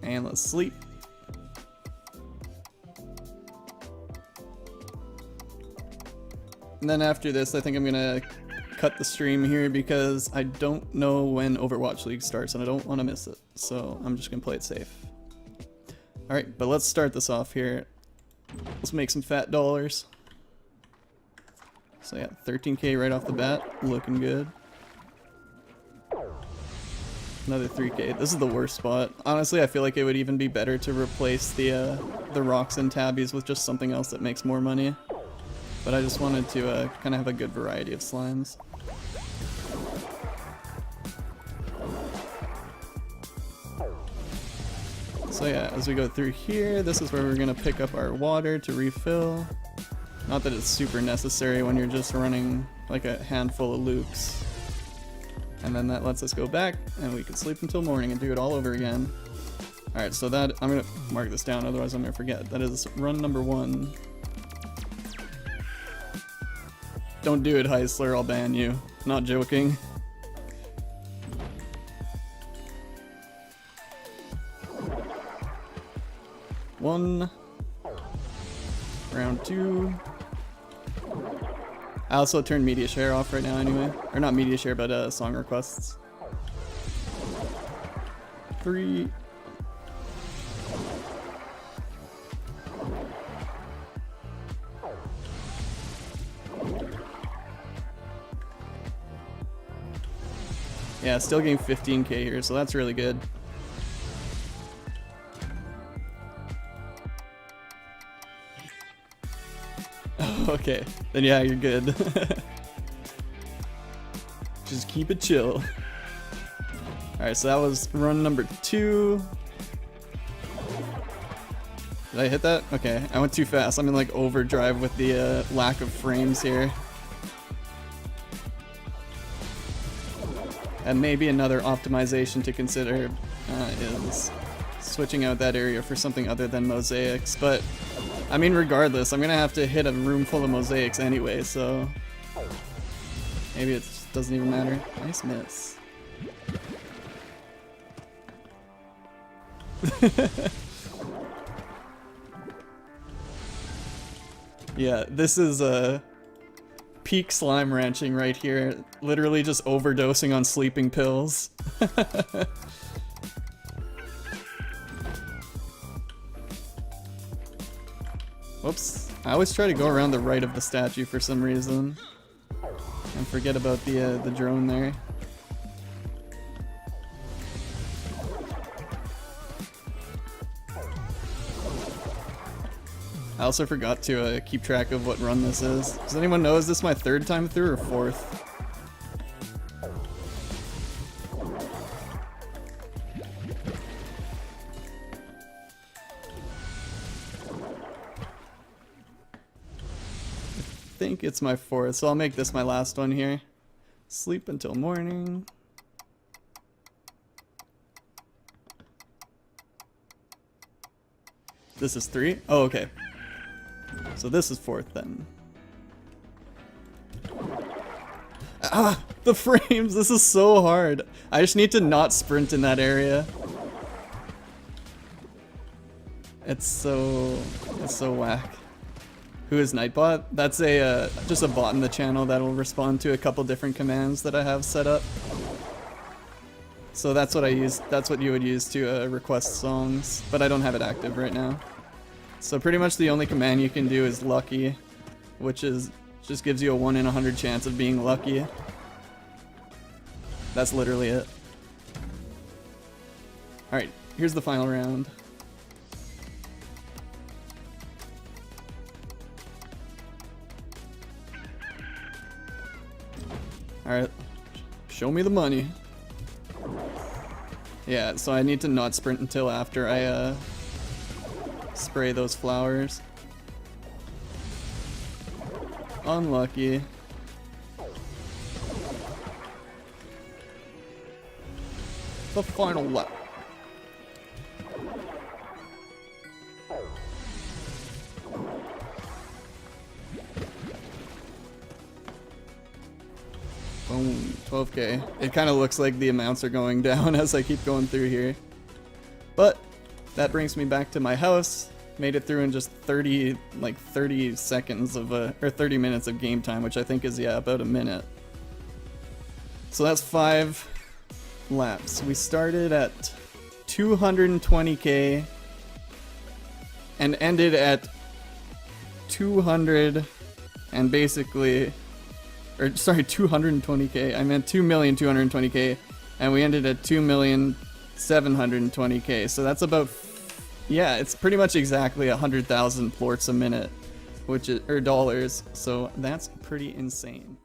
And let's sleep. And then after this, I think I'm gonna cut the stream here because I don't know when Overwatch League starts and I don't want to miss it. So I'm just gonna play it safe. Alright, but let's start this off here. Let's make some fat dollars. So yeah, 13k right off the bat, looking good. Another 3k. This is the worst spot. Honestly, I feel like it would even be better to replace the rocks and tabbies with just something else that makes more money. But I just wanted to kind of have a good variety of slimes. So yeah, as we go through here, this is where we're gonna pick up our water to refill. Not that it's super necessary when you're just running like a handful of loops. And then that lets us go back and we can sleep until morning and do it all over again. Alright, so that, I'm gonna mark this down, otherwise I'm gonna forget. That is run number 1. Don't do it, Heisler, I'll ban you. Not joking. One. Round 2. I also turned media share off right now anyway. Or not media share, but song requests. 3. Yeah, still getting 15k here, so that's really good. Okay, then yeah, you're good. Just keep it chill. Alright, so that was run number 2. Did I hit that? Okay, I went too fast. I'm in like overdrive with the lack of frames here. And maybe another optimization to consider is switching out that area for something other than mosaics. But, I mean, regardless, I'm gonna have to hit a room full of mosaics anyway, so maybe it doesn't even matter. Nice miss. Yeah, this is peak slime ranching right here. Literally just overdosing on sleeping pills. Whoops. I always try to go around the right of the statue for some reason. And forget about the drone there. I also forgot to keep track of what run this is. Does anyone know, is this my 3rd time through or 4th? I think it's my 4th, so I'll make this my last one here. Sleep until morning. This is 3? Oh, okay. So this is 4th then. Ah! The frames! This is so hard! I just need to not sprint in that area. It's so whack. Who is Nightbot? That's a just a bot in the channel that'll respond to a couple different commands that I have set up. So that's what I use. That's what you would use to request songs, but I don't have it active right now. So pretty much the only command you can do is lucky, which is just gives you a 1 in 100 chance of being lucky. That's literally it. Alright, here's the final round. Alright, show me the money. Yeah, so I need to not sprint until after I spray those flowers. Unlucky. The final lap. Boom, 12k. It kind of looks like the amounts are going down as I keep going through here. But That brings me back to my house. Made it through in just 30 seconds of or 30 minutes of game time, which I think is, yeah, about a minute. So that's 5 laps. We started at 220k and ended at 200 and basically, or sorry, 220k. I meant 2,220k, and we ended at 2,720k. So that's about, yeah, it's pretty much exactly 100,000 plorts a minute, which is, or dollars. So that's pretty insane.